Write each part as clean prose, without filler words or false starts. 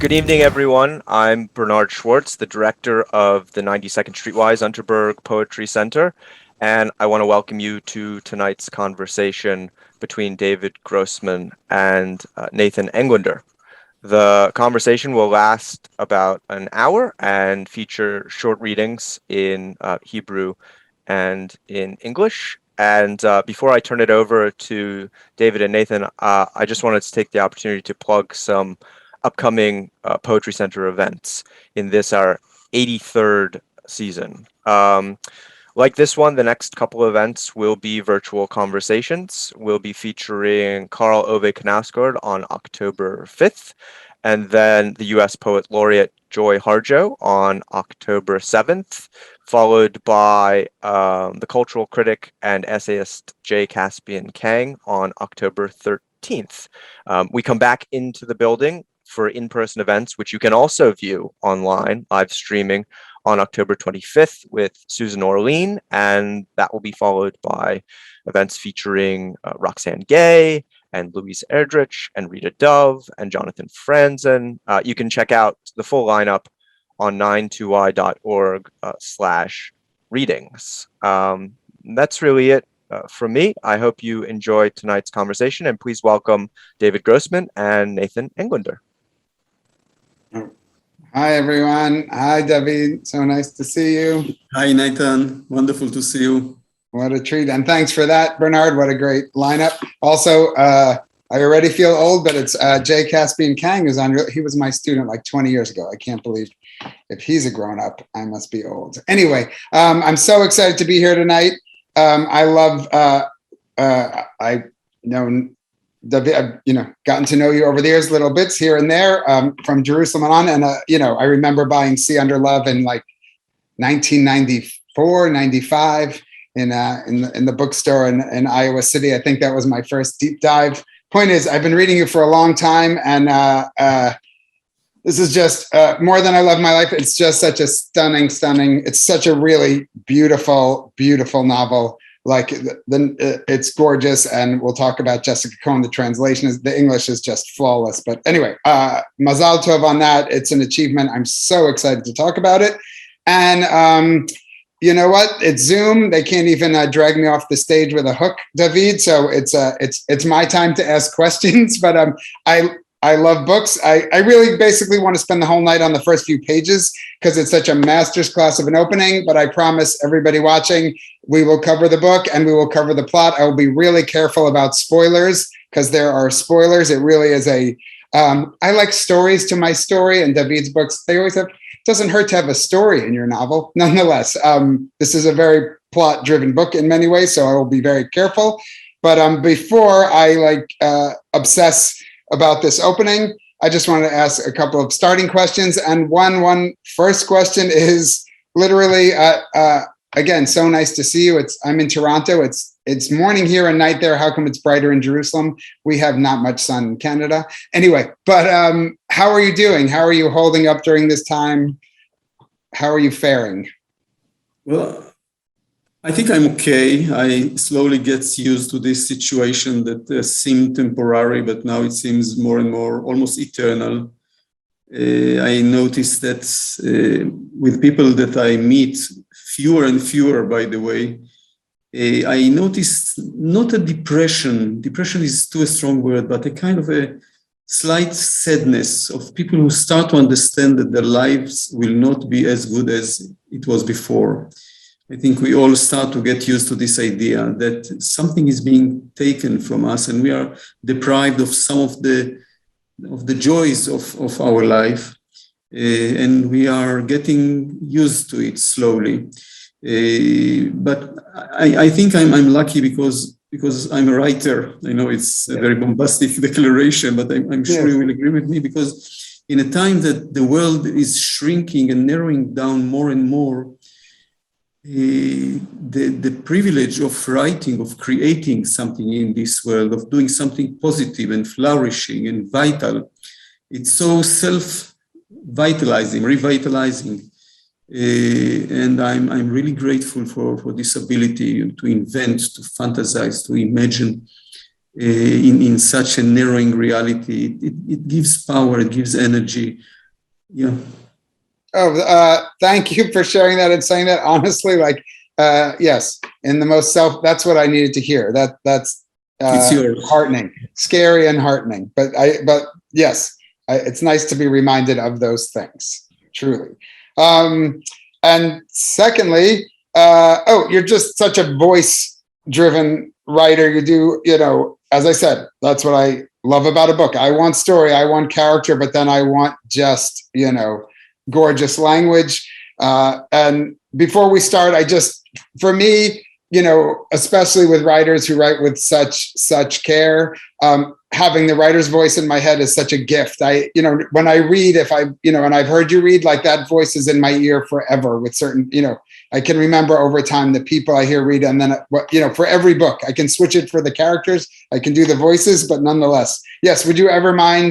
Good evening, everyone. I'm Bernard Schwartz, the director of the 92nd Streetwise Unterberg Poetry Center, and I want to welcome you to tonight's conversation between David Grossman and Nathan Englander. The conversation will last about an hour and feature short readings in Hebrew and in English. And before I turn it over to David and Nathan, I just wanted to take the opportunity to plug some upcoming Poetry Center events in this, our 83rd season. Like this one, the next couple of events will be virtual conversations. We'll be featuring Karl Ove Knausgård on October 5th, and then the U.S. Poet Laureate Joy Harjo on October 7th, followed by the cultural critic and essayist J. Caspian Kang on October 13th. We come back into the building for in-person events, which you can also view online, live streaming on October 25th with Susan Orlean, and that will be followed by events featuring Roxane Gay and Louise Erdrich and Rita Dove and Jonathan Franzen. You can check out the full lineup on 92y.org/readings. That's really it from me. I hope you enjoyed tonight's conversation, and please welcome David Grossman and Nathan Englander. Hi, everyone. Hi, David. So nice to see you. Hi, Nathan. Wonderful to see you. What a treat. And thanks for that, Bernard. What a great lineup. Also, I already feel old, but it's J. Caspian Kang who's on. He was my student like 20 years ago. I can't believe if he's a grown up, I must be old. Anyway, I'm so excited to be here tonight. I love, I've gotten to know you over the years, little bits here and there, from Jerusalem on. And, I remember buying Sea Under Love in like 1994, 95 in the bookstore in Iowa City. I think that was my first deep dive. Point is, I've been reading you for a long time, and this is just more than I love my life. It's just such a stunning, it's such a really beautiful, beautiful novel. Like it's gorgeous, and we'll talk about Jessica Cohen. The translation the English is just flawless. But anyway, Mazal Tov on that. It's an achievement. I'm so excited to talk about it. And you know what? It's Zoom. They can't even drag me off the stage with a hook, David. So it's my time to ask questions. But I love books. I really basically want to spend the whole night on the first few pages because it's such a master's class of an opening. But I promise everybody watching, we will cover the book and we will cover the plot. I will be really careful about spoilers because there are spoilers. It really is I like stories to my story, and David's books, they always have, it doesn't hurt to have a story in your novel. Nonetheless, this is a very plot driven book in many ways, so I will be very careful. But before I obsess about this opening, I just wanted to ask a couple of starting questions. And one first question is literally, again, so nice to see you. I'm in Toronto. It's morning here and night there. How come it's brighter in Jerusalem? We have not much sun in Canada. Anyway, but how are you doing? How are you holding up during this time? How are you faring? Well, I think I'm okay. I slowly get used to this situation that seemed temporary, but now it seems more and more almost eternal. I noticed that with people that I meet, fewer and fewer, by the way, I noticed not a depression. Depression is too a strong word, but a kind of a slight sadness of people who start to understand that their lives will not be as good as it was before. I think we all start to get used to this idea that something is being taken from us and we are deprived of some of the joys of our life. And we are getting used to it slowly. But I think I'm lucky because I'm a writer. I know it's a very bombastic declaration, but I'm sure you will agree with me, because in a time that the world is shrinking and narrowing down more and more, the privilege of writing, of creating something in this world, of doing something positive and flourishing and vital, it's so self-vitalizing, revitalizing. And I'm really grateful for this ability to invent, to fantasize, to imagine. in such a narrowing reality. It gives power, it gives energy. Yeah. Oh, thank you for sharing that and saying that. Honestly, like, yes, in the most that's what I needed to hear. That's It's yours. heartening, scary and heartening. But yes, it's nice to be reminded of those things, truly. And secondly, you're just such a voice-driven writer. You do, as I said, that's what I love about a book. I want story, I want character, but then I want just, gorgeous language. And before we start, for me, especially with writers who write with such care, having the writer's voice in my head is such a gift. When I read, and I've heard you read, like, that voice is in my ear forever with certain, I can remember over time the people I hear read, and then, for every book, I can switch it for the characters. I can do the voices, but nonetheless, yes. Would you ever mind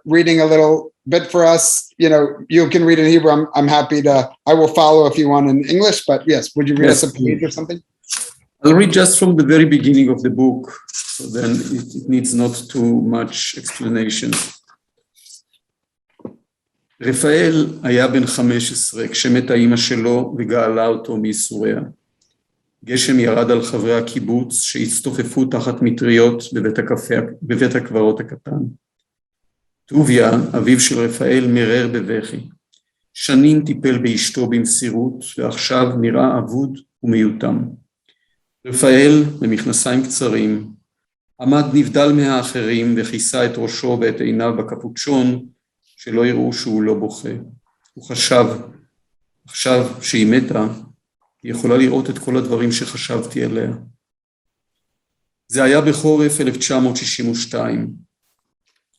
reading a little bit for us? You can read in Hebrew. I'm happy to. I will follow if you want in English. But yes, would you read us a page or something? I'll read just from the very beginning of the book, so then it needs not too much explanation. רפאל היה בן 15 כשמתה אמא שלו וגאלה אותו מייסוריה. גשם ירד על חברי הקיבוץ שהצטופפו תחת מטריות בבית הקברות הקטן. טוביה, אביו של רפאל, מרר בבכי. שנים טיפל באשתו במסירות, ועכשיו נראה אבוד ומיותם. רפאל, במכנסיים קצרים, עמד נבדל מהאחרים וכיסה את ראשו ואת עיניו בקפוצ'ון, שלא יראו שהוא לא בוכה. הוא חשב, עכשיו שהיא מתה, היא יכולה לראות את כל הדברים שחשבתי עליה. זה היה בחורף 1962.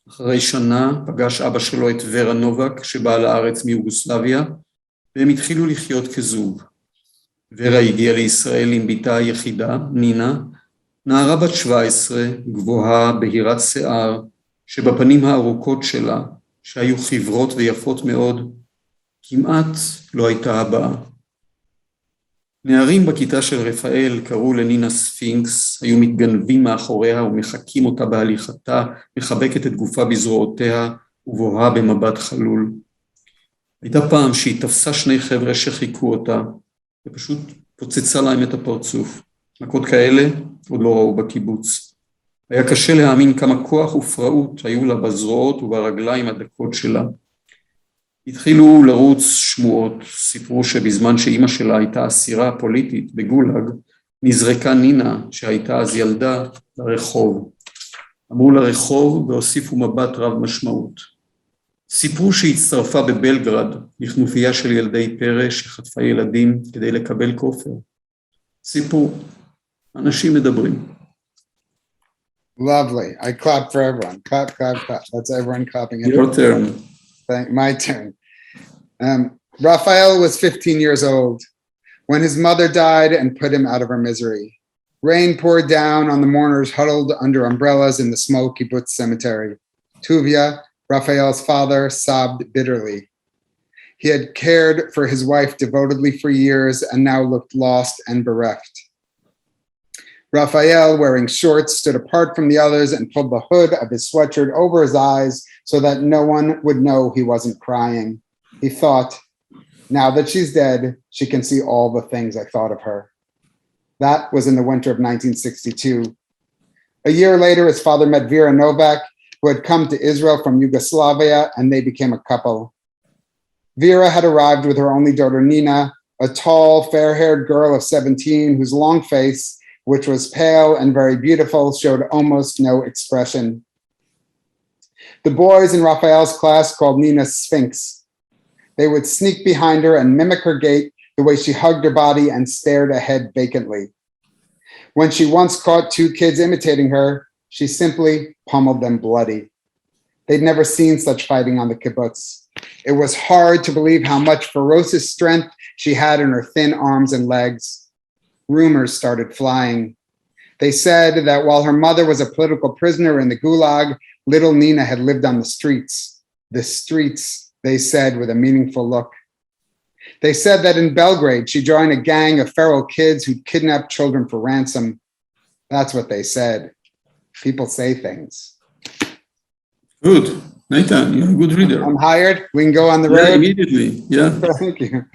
אחרי שנה פגש אבא שלו את ורה נובק שבאה לארץ מיוגוסלביה, והם התחילו לחיות כזוג. ורה הגיעה לישראל עם ביתה היחידה, נינה, נערה בת 17, גבוהה, בהירת שיער, שבפנים הארוכות שלה, שהיו חברות ויפות מאוד, כמעט לא הייתה הבאה. נערים בכיתה של רפאל קראו לנינה ספינקס, היו מתגנבים מאחוריה ומחקים אותה בהליכתה, מחבקת את גופה בזרועותיה ובוהה במבט חלול. הייתה פעם שהיא תפסה שני חבר'ה שחיכו אותה, ופשוט פוצצה להם את הפרצוף. מכות כאלה עוד לא ראו בקיבוץ. היה קשה להאמין כמה כוח ופראות היו לה בזרועות וברגליים הדקות שלה. התחילו לרוץ שמועות, סיפרו שבזמן שאימא שלה הייתה אסירה פוליטית בגולאג, נזרקה נינה, שהייתה אז ילדה, לרחוב. אמרו לרחוב והוסיפו מבט רב משמעות. סיפרו שהצטרפה בבלגרד, לכנופיה של ילדי פרא שחטפה ילדים כדי לקבל כופר. סיפור, אנשים מדברים. Lovely. I clap for everyone. Clap, clap, clap. That's everyone clapping. Your turn. My turn. Raphael was 15 years old when his mother died and put him out of her misery. Rain poured down on the mourners huddled under umbrellas in the small kibbutz cemetery. Tuvia, Raphael's father, sobbed bitterly. He had cared for his wife devotedly for years and now looked lost and bereft. Raphael, wearing shorts, stood apart from the others and pulled the hood of his sweatshirt over his eyes so that no one would know he wasn't crying. He thought, now that she's dead, she can see all the things I thought of her. That was in the winter of 1962. A year later, his father met Vera Novak, who had come to Israel from Yugoslavia, and they became a couple. Vera had arrived with her only daughter, Nina, a tall, fair-haired girl of 17 whose long face, which was pale and very beautiful, showed almost no expression. The boys in Raphael's class called Nina Sphinx. They would sneak behind her and mimic her gait, the way she hugged her body and stared ahead vacantly. When she once caught two kids imitating her, she simply pummeled them bloody. They'd never seen such fighting on the kibbutz. It was hard to believe how much ferocious strength she had in her thin arms and legs. Rumors started flying. They said that while her mother was a political prisoner in the Gulag, little Nina had lived on the streets. The streets, they said with a meaningful look. They said that in Belgrade, she joined a gang of feral kids who kidnapped children for ransom. That's what they said. people say things. Good. Nathan, you're a good reader. I'm hired. We can go on the Yeah, road. immediately. Yeah. Thank you.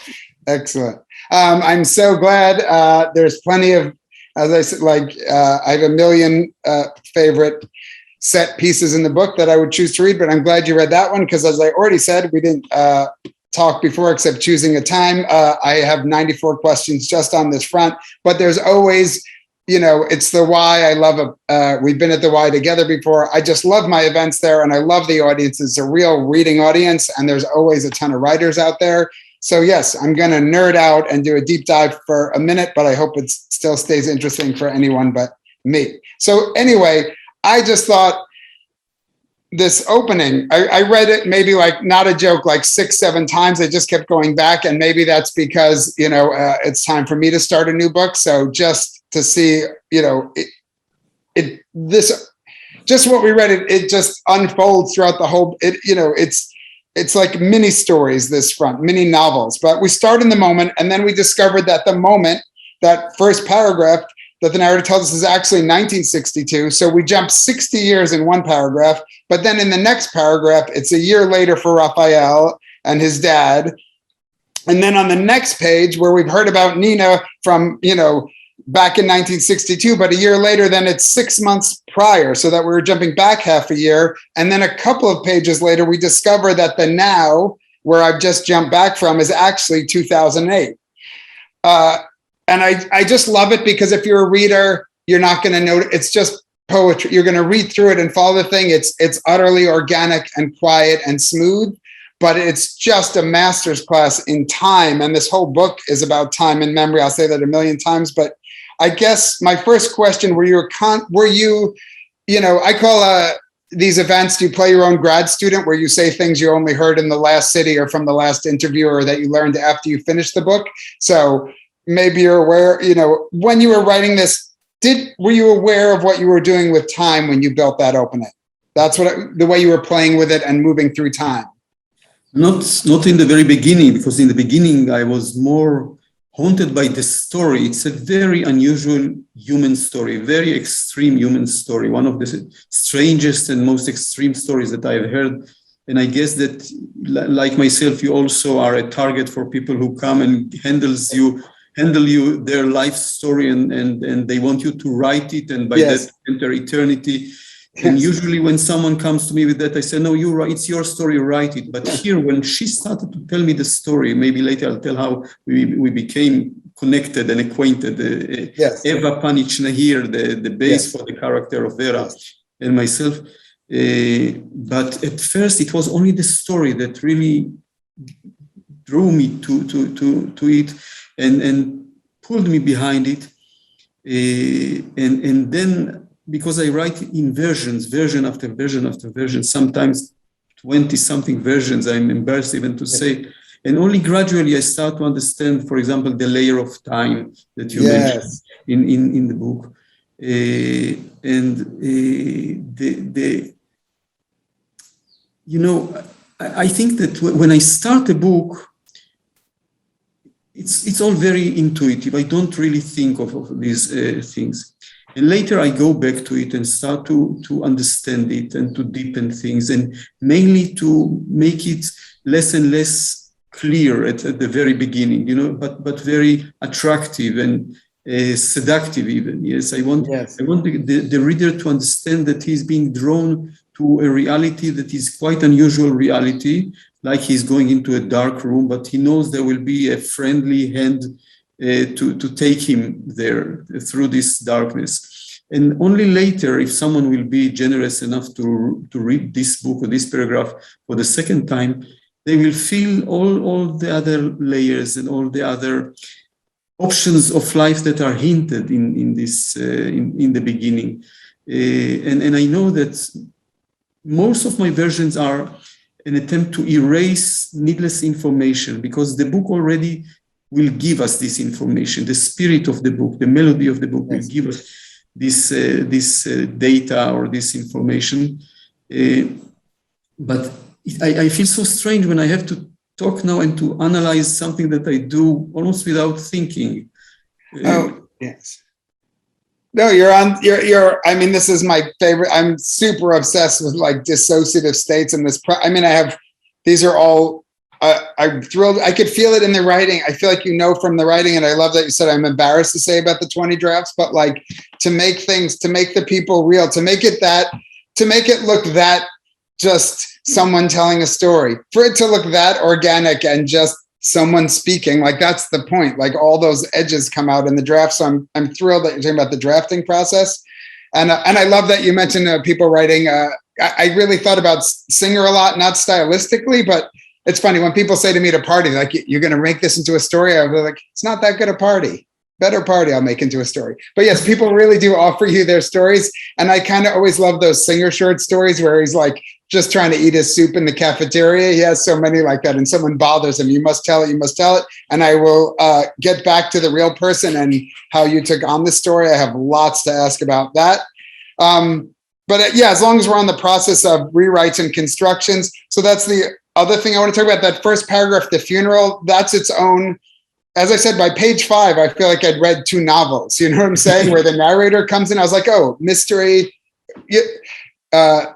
Excellent. I'm so glad. There's plenty of, as I said, I have a million favorite set pieces in the book that I would choose to read, but I'm glad you read that one because, as I already said, we didn't talk before except choosing a time. I have 94 questions just on this front, but there's always, it's the Y. I love we've been at the Y together before. I just love my events there, and I love the audience. It's a real reading audience, and there's always a ton of writers out there. So yes, I'm going to nerd out and do a deep dive for a minute, but I hope it still stays interesting for anyone but me. So anyway, I just thought this opening, I read it maybe not a joke, 6-7 times. I just kept going back, and maybe that's because, it's time for me to start a new book. So just to see, just what we read, it just unfolds throughout the whole, it's like mini stories, this front, mini novels. But we start in the moment, and then we discovered that the moment, that first paragraph that the narrator tells us is actually 1962. So we jump 60 years in one paragraph, but then in the next paragraph, it's a year later for Raphael and his dad. And then on the next page, where we've heard about Nina from, back in 1962, but a year later, then it's 6 months prior, so that we were jumping back half a year. And then a couple of pages later, we discover that the now, where I've just jumped back from, is actually 2008. And I just love it because if you're a reader, you're not going to know, it's just poetry. You're going to read through it and follow the thing. It's utterly organic and quiet and smooth, but it's just a master's class in time. And this whole book is about time and memory. I'll say that a million times, but I guess my first question, I call these events, do you play your own grad student where you say things you only heard in the last city or from the last interview or that you learned after you finished the book? So maybe you're aware, when you were writing this, were you aware of what you were doing with time when you built that opening? That's the way you were playing with it and moving through time. Not in the very beginning, because in the beginning I was more haunted by the story. It's a very unusual human story, very extreme human story, one of the strangest and most extreme stories that I've heard. And I guess that, like myself, you also are a target for people who come and handle you their life story, and they want you to write it, and by that enter eternity. And usually when someone comes to me with that, I say, no, it's your story, write it. But here, when she started to tell me the story, maybe later I'll tell how we became connected and acquainted. Eva Panichna here, the base for the character of Vera and myself. But at first, it was only the story that really drew me to it and pulled me behind it. And then, because I write in version after version, sometimes 20-something versions, I'm embarrassed even to say. And only gradually I start to understand, for example, the layer of time that you mentioned in the book. I think that when I start a book, it's all very intuitive. I don't really think of these things. And later I go back to it and start to understand it and to deepen things, and mainly to make it less and less clear at the very beginning, but very attractive and seductive even. Yes, I want the reader to understand that he's being drawn to a reality that is quite unusual reality, like he's going into a dark room, but he knows there will be a friendly hand to take him there through this darkness. And only later, if someone will be generous enough to read this book or this paragraph for the second time, they will feel all the other layers and all the other options of life that are hinted in the beginning. And I know that most of my versions are an attempt to erase needless information, because the book already will give us this information. The spirit of the book, the melody of the book will give us this data or this information. But I feel so strange when I have to talk now and to analyze something that I do almost without thinking. No, I mean, this is my favorite. I'm super obsessed with like dissociative states and this. These are all, I'm thrilled. I could feel it in the writing. I feel like, from the writing, and I love that you said, I'm embarrassed to say about the 20 drafts, but like to make the people real, to make it look that just someone telling a story, for it to look that organic and just someone speaking, like that's the point. Like all those edges come out in the draft. So I'm thrilled that you're talking about the drafting process, and I love that you mentioned people writing. I really thought about Singer a lot, not stylistically, but it's funny when people say to me at a party, like, you're going to make this into a story. I was like, it's not that good a party. Better party I'll make into a story. But yes, people really do offer you their stories. And I kind of always love those Singer short stories where he's like just trying to eat his soup in the cafeteria. He has so many like that, and someone bothers him. You must tell it. And I will get back to the real person and how you took on the story. I have lots to ask about that. But yeah, as long as we're on the process of rewrites and constructions. So that's the other thing I want to talk about. That first paragraph, the funeral, that's its own. As I said, by page 5, I feel like I'd read 2 novels, you know what I'm saying? Where the narrator comes in, I was like, oh, mystery.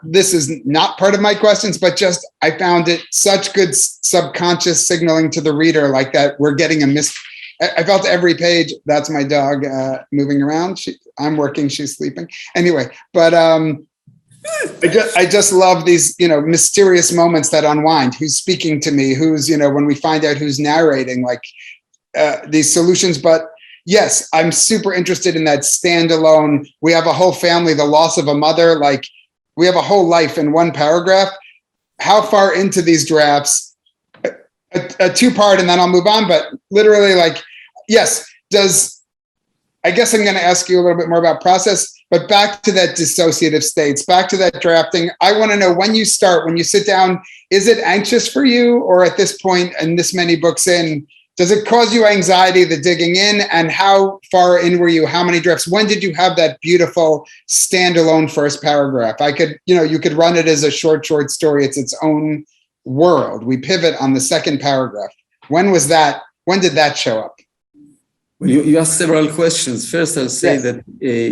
This is not part of my questions, but just, I found it such good subconscious signaling to the reader, like that we're getting a I felt every page. That's my dog moving around. I'm working, she's sleeping. Anyway, but I just love these, mysterious moments that unwind. Who's speaking to me? Who's, when we find out who's narrating, like these solutions. But yes, I'm super interested in that standalone. We have a whole family, the loss of a mother, like we have a whole life in one paragraph. How far into these drafts? A 2-part, and then I'll move on. But literally, like, yes, I guess I'm going to ask you a little bit more about process, but back to that dissociative states, back to that drafting. I want to know when you sit down, is it anxious for you, or at this point and this many books in, does it cause you anxiety, the digging in? And how far in were you? How many drafts? When did you have that beautiful standalone first paragraph? You could run it as a short story. It's its own world. We pivot on the second paragraph. When was that? When did that show up? Well, you asked several questions. First, I'll say that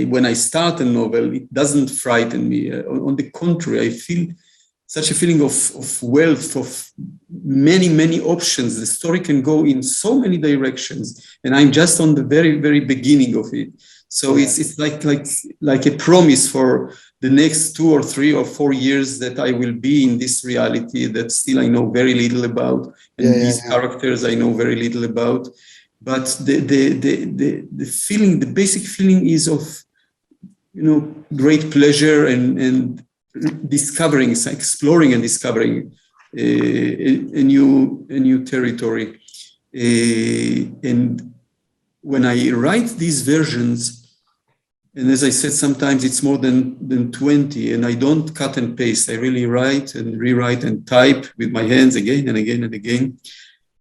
when I start a novel, it doesn't frighten me. On the contrary, I feel such a feeling of wealth, of many, many options. The story can go in so many directions, and I'm just on the very, very beginning of it. So it's like a promise for the next 2 or 3 or 4 years that I will be in this reality that still I know very little about, and these characters I know very little about. But the feeling, the basic feeling is of, great pleasure and discovering, exploring and discovering a new territory. And when I write these versions, and as I said, sometimes it's more than 20, and I don't cut and paste. I really write and rewrite and type with my hands again and again and again.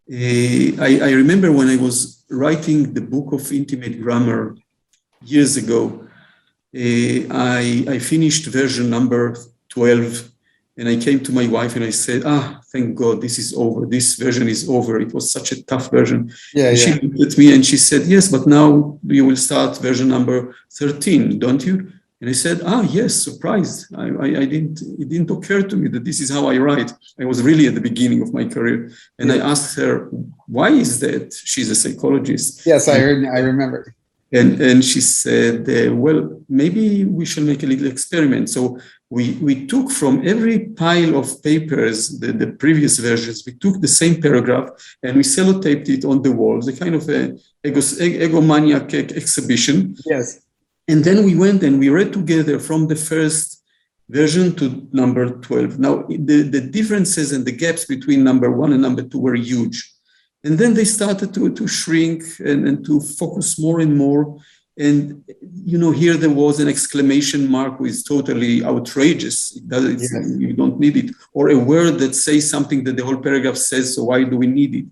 I remember when I was writing the book of intimate grammar years ago, I finished version number 12, and I came to my wife and I said, thank God, this is over. This version is over. It was such a tough version. She looked at me and she said, yes, but now you will start version number 13, don't you? And I said, yes, surprised. It didn't occur to me that this is how I write. I was really at the beginning of my career. And I asked her, why is that? She's a psychologist. Yes, I remember. And she said, well, maybe we shall make a little experiment. So we took from every pile of papers, the previous versions, we took the same paragraph and we sellotaped it on the walls, a kind of a egomaniac exhibition. Yes. And then we went and we read together from the first version to number 12. Now, the differences and the gaps between number 1 and number 2 were huge. And then they started to shrink and to focus more and more. And, here there was an exclamation mark which is totally outrageous. You don't need it. Or a word that says something that the whole paragraph says, so why do we need it?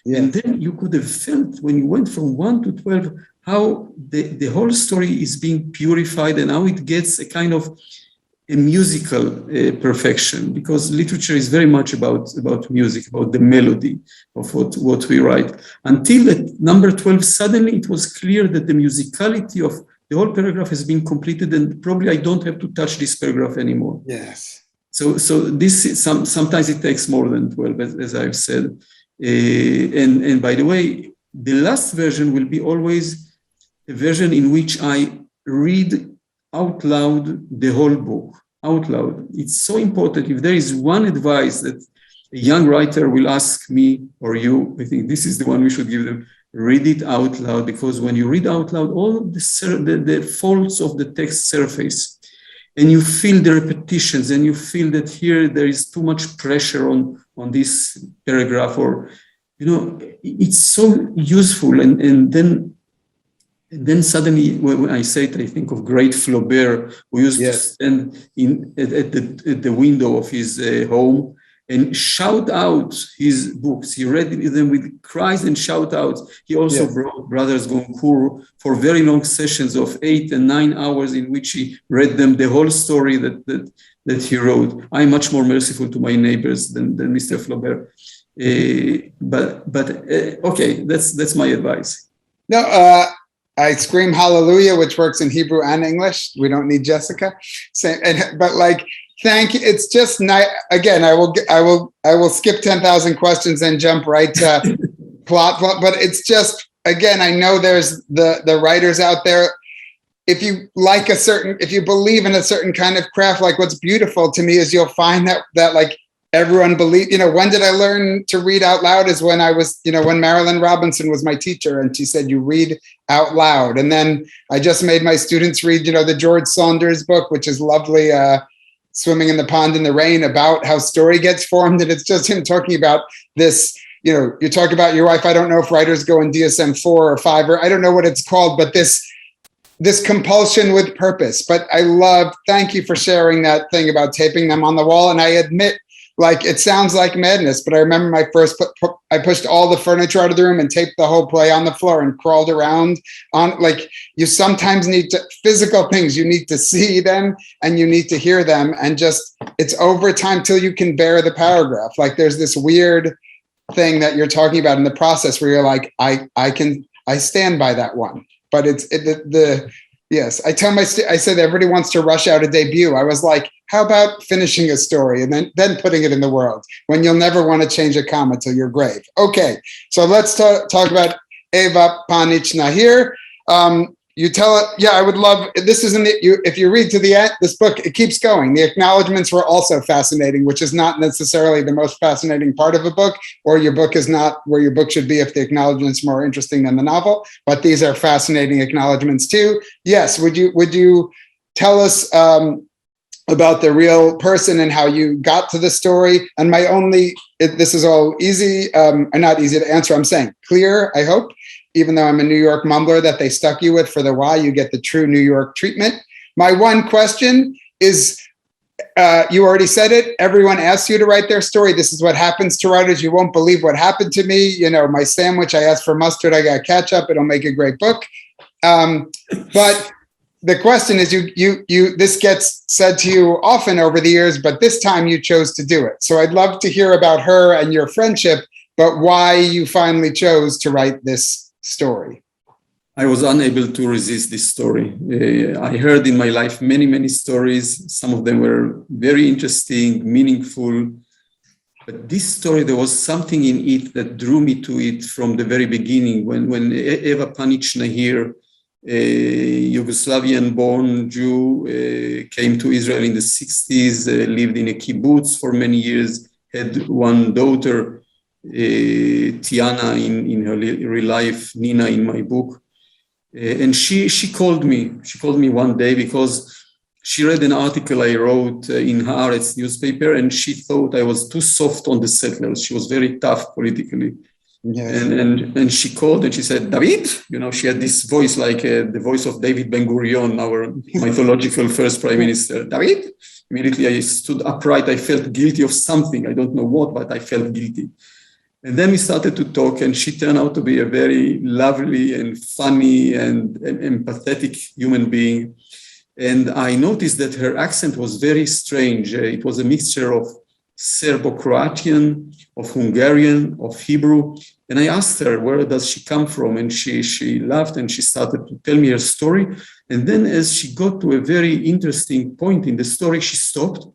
Yes. And then you could have felt when you went from 1 to 12, how the whole story is being purified and how it gets a kind of a musical perfection, because literature is very much about music, about the melody of what we write. Until at number 12, suddenly it was clear that the musicality of the whole paragraph has been completed, and probably I don't have to touch this paragraph anymore. Yes. So this is sometimes it takes more than 12, as I've said. And by the way, the last version will be always a version in which I read out loud the whole book, out loud. It's so important. If there is one advice that a young writer will ask me or you, I think this is the one we should give them: read it out loud, because when you read out loud, all the faults of the text surface, and you feel the repetitions, and you feel that here there is too much pressure on this paragraph, or, it's so useful. And then suddenly, when I say it, I think of great Flaubert, who used to stand at the window of his home and shout out his books. He read them with cries and shout outs. He also brought Brothers Goncourt for very long sessions of 8 and 9 hours in which he read them the whole story that he wrote. I'm much more merciful to my neighbors than Mr. Flaubert. But okay, that's my advice. No, I scream hallelujah, which works in Hebrew and English. We don't need Jessica. But like, thank you. It's just nice. Again, I will skip 10,000 questions and jump right to plot. But it's just, again, I know there's the writers out there. If you believe in a certain kind of craft, like what's beautiful to me is you'll find that like everyone believe, when did I learn to read out loud is when I was, when Marilyn Robinson was my teacher and she said, you read out loud. And then I just made my students read, the George Saunders book, which is lovely, Swimming in the Pond in the Rain, about how story gets formed. And it's just him talking about this, you talk about your wife. I don't know if writers go in DSM-4 or 5, or I don't know what it's called, but this compulsion with purpose. But thank you for sharing that thing about taping them on the wall. And I admit, like, it sounds like madness, but I remember I pushed all the furniture out of the room and taped the whole play on the floor and crawled around on, like, you sometimes need physical things. You need to see them and you need to hear them. And just, it's over time till you can bear the paragraph. Like, there's this weird thing that you're talking about in the process where you're like, I stand by that one. But yes, I said everybody wants to rush out a debut. I was like, how about finishing a story and then putting it in the world when you'll never want to change a comma till your grave? Okay, so let's talk about Eva Panichna here. You tell it, I would love, this is if you read to the end, this book, it keeps going. The acknowledgements were also fascinating, which is not necessarily the most fascinating part of a book, or your book is not where your book should be if the acknowledgements are more interesting than the novel, but these are fascinating acknowledgements too. Yes, would you tell us about the real person and how you got to the story? And this is all easy, or not easy to answer, I'm saying clear, I hope. Even though I'm a New York mumbler that they stuck you with for the why, you get the true New York treatment. My one question is, you already said it, everyone asks you to write their story. This is what happens to writers. You won't believe what happened to me. My sandwich, I asked for mustard, I got ketchup. It'll make a great book. But the question is, this gets said to you often over the years, but this time you chose to do it. So I'd love to hear about her and your friendship, but why you finally chose to write this story. I was unable to resist this story. I heard in my life many, many stories. Some of them were very interesting, meaningful. But this story, there was something in it that drew me to it from the very beginning. When Eva Panichna here, a Yugoslavian-born Jew, came to Israel in the 60s, lived in a kibbutz for many years, had one daughter, Tiana in her real life, Nina in my book. And she called me. She called me one day because she read an article I wrote in Haaretz newspaper, and she thought I was too soft on the settlers. She was very tough politically. Yes. And she called and she said, David, she had this voice like the voice of David Ben-Gurion, our mythological first prime minister. David, immediately I stood upright. I felt guilty of something. I don't know what, but I felt guilty. And then we started to talk, and she turned out to be a very lovely and funny and empathetic human being. And I noticed that her accent was very strange. It was a mixture of Serbo-Croatian, of Hungarian, of Hebrew. And I asked her, where does she come from? And she laughed and she started to tell me her story. And then as she got to a very interesting point in the story, she stopped.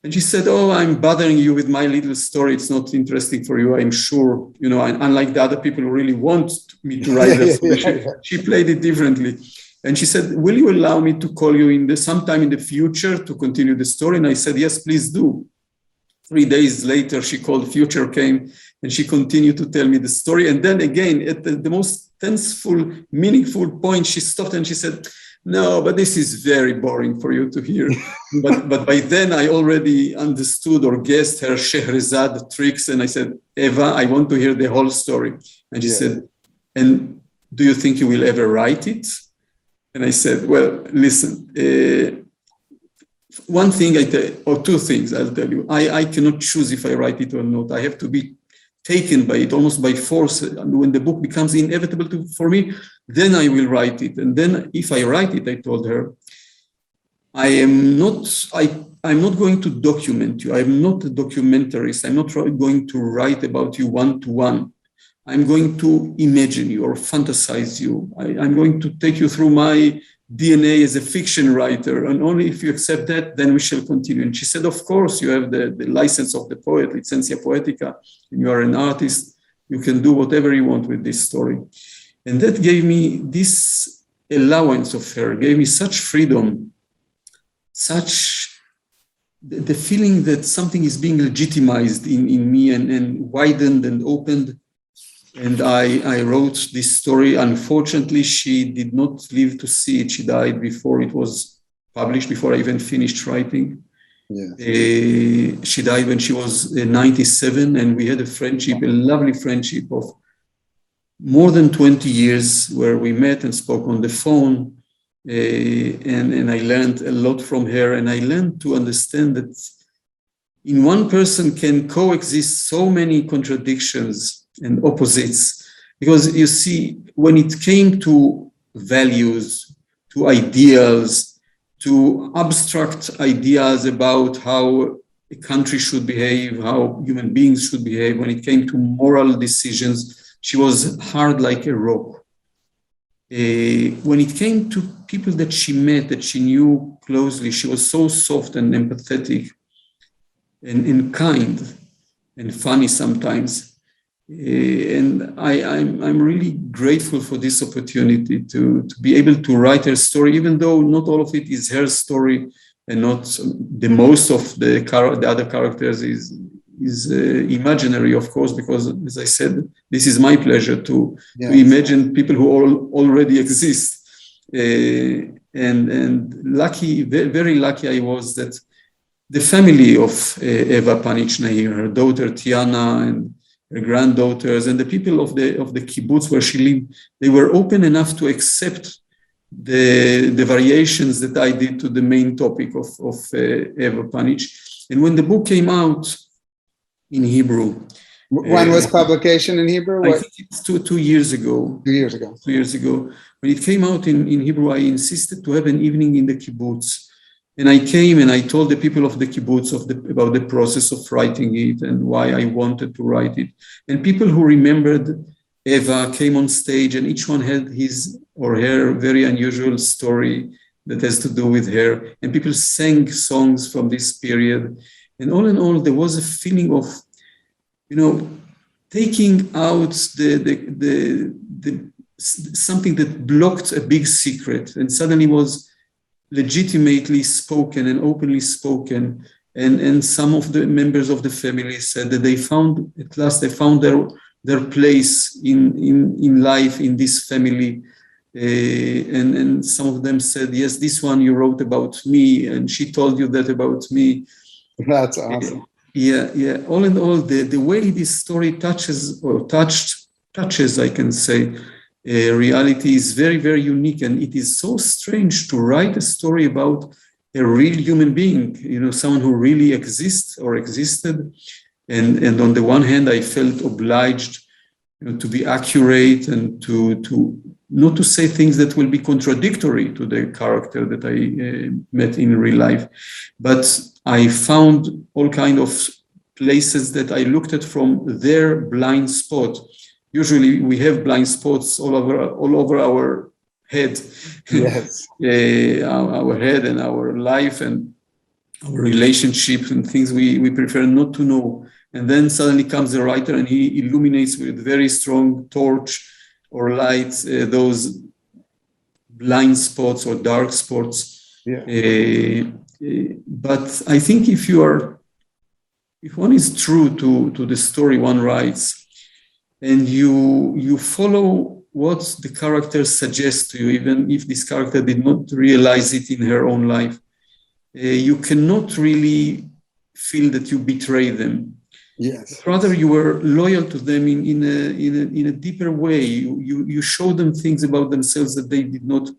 And she said, oh, I'm bothering you with my little story. It's not interesting for you, I'm sure. You know, unlike the other people who really want me to write that story, she played it differently. And she said, will you allow me to call you sometime in the future to continue the story? And I said, yes, please do. 3 days later, she called, future came, and she continued to tell me the story. And then again, at the most tenseful, meaningful point, she stopped and she said, no, but this is very boring for you to hear. but by then I already understood or guessed her Scheherazade tricks. And I said, Eva, I want to hear the whole story. And she said, and do you think you will ever write it? And I said, well, listen, one thing or two things I'll tell you. I cannot choose if I write it or not. I have to be taken by it almost by force. And when the book becomes inevitable for me, then I will write it. And then if I write it, I told her, I'm not going to document you. I'm not a documentarist. I'm not going to write about you one-to-one. I'm going to imagine you or fantasize you. I'm going to take you through my DNA as a fiction writer. And only if you accept that, then we shall continue. And she said, of course, you have the license of the poet, licentia poetica, and you are an artist. You can do whatever you want with this story. And that gave me this allowance of her, gave me such freedom, such the feeling that something is being legitimized in me and widened and opened. And I wrote this story. Unfortunately, she did not live to see it. She died before it was published, before I even finished writing. Yeah. She died when she was 97, and we had a friendship, a lovely friendship of more than 20 years where we met and spoke on the phone. And I learned a lot from her, and I learned to understand that in one person can coexist so many contradictions and opposites, because you see, when it came to values, to ideals, to abstract ideas about how a country should behave, how human beings should behave, when it came to moral decisions, she was hard like a rock. When it came to people that she met, that she knew closely, she was so soft and empathetic and kind and funny sometimes. And I'm really grateful for this opportunity to be able to write her story, even though not all of it is her story, and not the most of the other characters is imaginary, of course, because, as I said, this is my pleasure to imagine people who already exist. And lucky, very lucky I was that the family of Eva Panic-Nahir, her daughter Tiana, and her granddaughters, and the people of the kibbutz where she lived, they were open enough to accept the variations that I did to the main topic of Eva Panic. And when the book came out in Hebrew, when was publication in Hebrew? I think it's two years ago. 2 years ago. 2 years ago, when it came out in Hebrew, I insisted to have an evening in the kibbutz. And I came and I told the people of the kibbutz about the process of writing it and why I wanted to write it. And people who remembered Eva came on stage, and each one had his or her very unusual story that has to do with her. And people sang songs from this period. And all in all, there was a feeling of, taking out something that blocked a big secret and suddenly was legitimately spoken and openly spoken. And some of the members of the family said that at last they found their place in life in this family. And some of them said, yes, this one you wrote about me, and she told you that about me. That's awesome. Yeah. All in all, the way this story touches, I can say, reality is very, very unique. And it is so strange to write a story about a real human being, someone who really exists or existed. And on the one hand, I felt obliged to be accurate and to not to say things that will be contradictory to the character that I met in real life. But I found all kinds of places that I looked at from their blind spot usually we have blind spots all over our head, Yes. our head and our life and our relationships and things we prefer not to know. And then suddenly comes the writer and he illuminates with very strong torch or light those blind spots or dark spots. Yeah. But I think if one is true to the story one writes, and you follow what the character suggests to you, even if this character did not realize it in her own life, you cannot really feel that you betray them. Yes. Rather, you were loyal to them in a deeper way. You show them things about themselves that they did not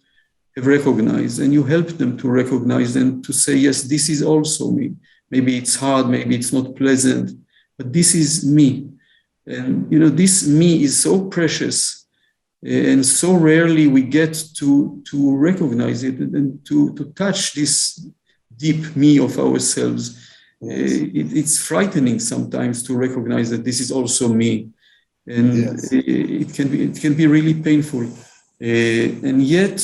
have recognized, and you help them to recognize and to say, yes, this is also me. Maybe it's hard, maybe it's not pleasant, but this is me. And this me is so precious, and so rarely we get to recognize it and to touch this deep me of ourselves. Yes. It's frightening sometimes to recognize that this is also me, and Yes. it can be really painful. And yet,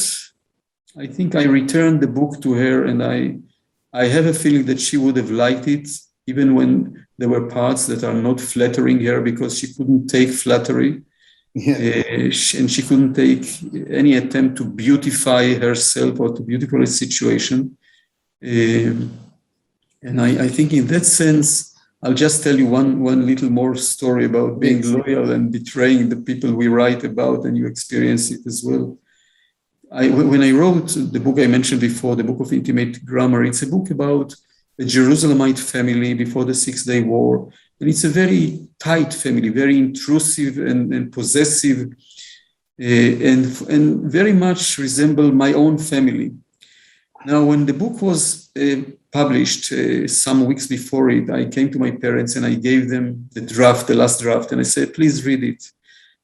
I think I returned the book to her, and I have a feeling that she would have liked it, even when there were parts that are not flattering her, because she couldn't take flattery. Yeah. And she couldn't take any attempt to beautify herself or to beautify a situation. And I think in that sense, I'll just tell you one little more story about being loyal and betraying the people we write about, and you experience it as well. When I wrote the book I mentioned before, the Book of Intimate Grammar, it's a book about a Jerusalemite family before the Six-Day War. And it's a very tight family, very intrusive and possessive, and very much resemble my own family. Now, when the book was published some weeks before it, I came to my parents and I gave them the last draft, and I said, please read it.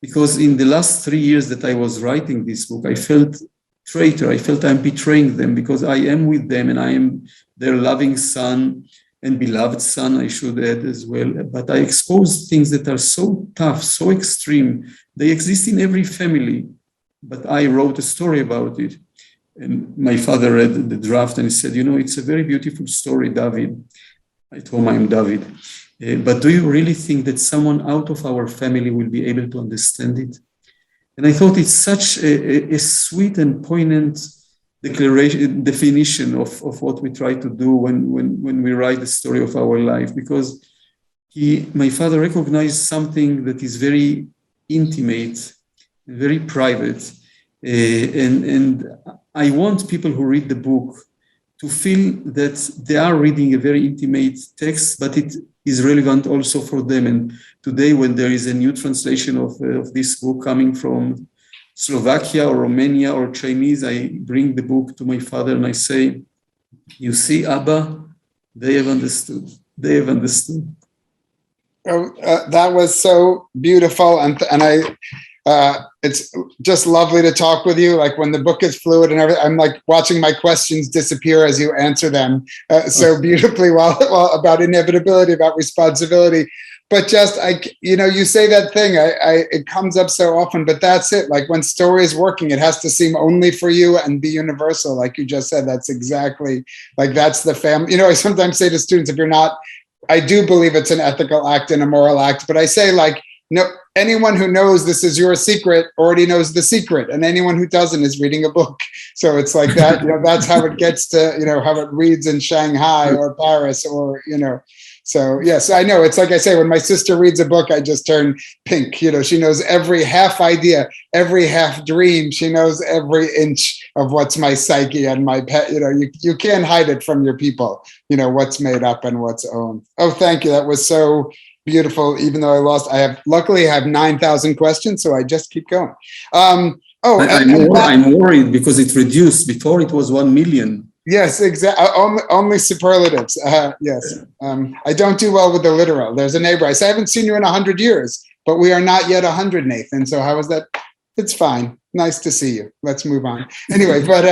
Because in the last 3 years that I was writing this book, I felt traitor. I felt I'm betraying them because I am with them and I am their loving son and beloved son, I should add as well. But I exposed things that are so tough, so extreme. They exist in every family, but I wrote a story about it. And my father read the draft and he said, it's a very beautiful story, David. I told him I'm David. But do you really think that someone out of our family will be able to understand it? And I thought it's such a sweet and poignant definition of what we try to do when we write the story of our life, because my father recognized something that is very intimate, very private, and I want people who read the book to feel that they are reading a very intimate text, but it is relevant also for them. And today, when there is a new translation of this book coming from Slovakia or Romania or Chinese, I bring the book to my father and I say, you see, Abba, they have understood. They have understood. Oh, that was so beautiful. And it's just lovely to talk with you. Like when the book is fluid and everything, I'm like watching my questions disappear as you answer them so beautifully while about inevitability, about responsibility. But just, you say that thing, it comes up so often, but that's it. Like when story is working, it has to seem only for you and be universal. Like you just said, that's exactly, like that's the family. I sometimes say to students, if you're not, I do believe it's an ethical act and a moral act, but I say like, no, anyone who knows this is your secret already knows the secret, and anyone who doesn't is reading a book. So it's like that, that's how it gets to, how it reads in Shanghai or Paris or, So yes, I know. It's like I say, when my sister reads a book, I just turn pink. She knows every half idea, every half dream. She knows every inch of what's my psyche and my pet. You can't hide it from your people, what's made up and what's owned. Oh, thank you. That was so beautiful. Even though luckily I have 9,000 questions, so I just keep going. I'm worried because it reduced. Before it was 1 million. Yes, exactly. Only superlatives. Yes. I don't do well with the literal. There's a neighbor. I say, I haven't seen you in 100 years, but we are not yet 100, Nathan. So how is that? It's fine. Nice to see you. Let's move on. Anyway, but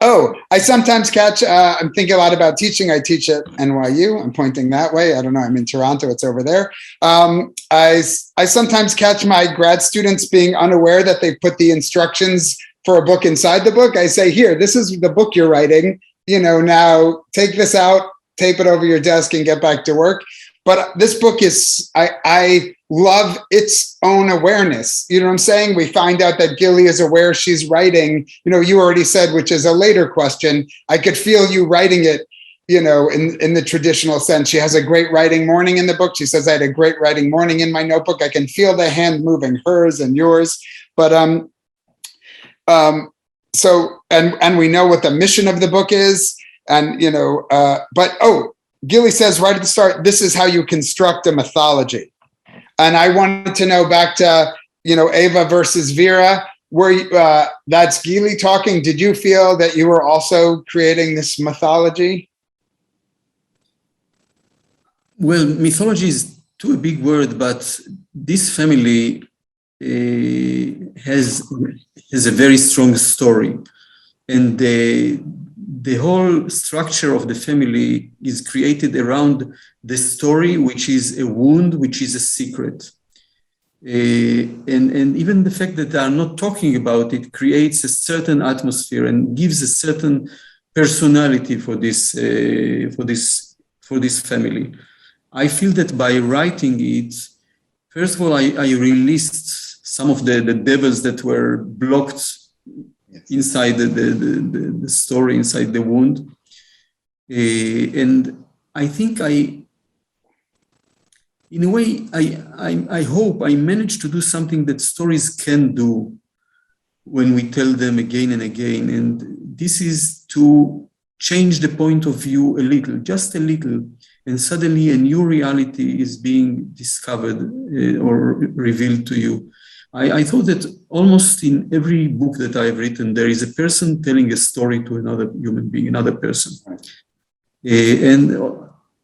Oh, I sometimes catch, I'm thinking a lot about teaching. I teach at NYU. I'm pointing that way. I don't know. I'm in Toronto. It's over there. I sometimes catch my grad students being unaware that they put the instructions for a book inside the book. I say, here, this is the book you're writing. Now take this out, tape it over your desk and get back to work. But this book is, I love its own awareness. You know what I'm saying? We find out that Gilly is aware she's writing, you already said, which is a later question. I could feel you writing it, in the traditional sense. She has a great writing morning in the book. She says, I had a great writing morning in my notebook. I can feel the hand moving, hers and yours. But, so, and we know what the mission of the book is. And, Gilly says right at the start, this is how you construct a mythology. And I wanted to know back to, Ava versus Vera, where that's Gilly talking. Did you feel that you were also creating this mythology? Well, mythology is too a big word, but this family has a very strong story. And the whole structure of the family is created around the story, which is a wound, which is a secret. And even the fact that they are not talking about it creates a certain atmosphere and gives a certain personality for this family. I feel that by writing it, first of all, I released some of the devils that were blocked inside the story, inside the wound. And I think in a way, I hope I managed to do something that stories can do when we tell them again and again. And this is to change the point of view a little, just a little. And suddenly a new reality is being discovered or revealed to you. I thought that almost in every book that I've written, there is a person telling a story to another human being, another person. And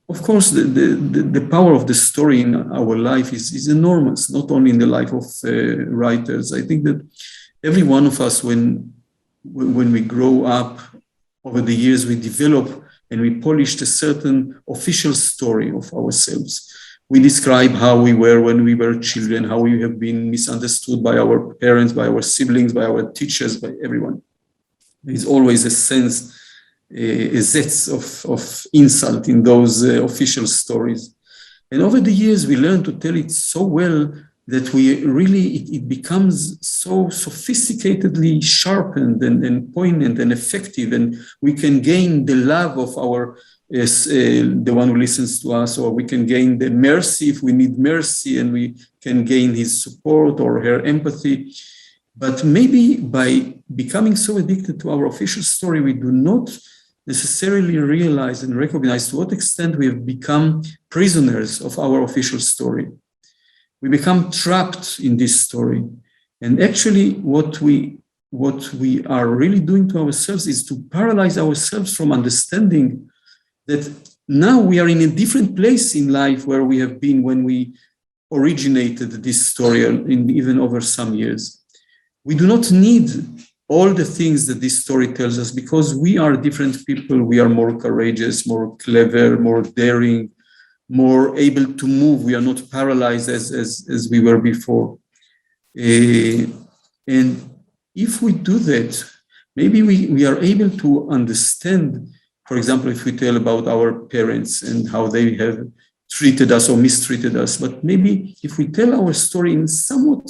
of course, the power of the story in our life is enormous, not only in the life of writers. I think that every one of us, when we grow up over the years, we develop and we polished a certain official story of ourselves. We describe how we were when we were children, how we have been misunderstood by our parents, by our siblings, by our teachers, by everyone. There is always a sense, a zest of insult in those official stories. And over the years, we learn to tell it so well that we really, it becomes so sophisticatedly sharpened and poignant and effective, and we can gain the love of our the one who listens to us, or we can gain the mercy if we need mercy, and we can gain his support or her empathy. But maybe by becoming so addicted to our official story, we do not necessarily realize and recognize to what extent we have become prisoners of our official story. We become trapped in this story. And actually what we are really doing to ourselves is to paralyze ourselves from understanding that now we are in a different place in life where we have been when we originated this story, even over some years. We do not need all the things that this story tells us because we are different people. We are more courageous, more clever, more daring, more able to move. We are not paralyzed as we were before. And if we do that, maybe we are able to understand. For example, if we tell about our parents and how they have treated us or mistreated us, but maybe if we tell our story in somewhat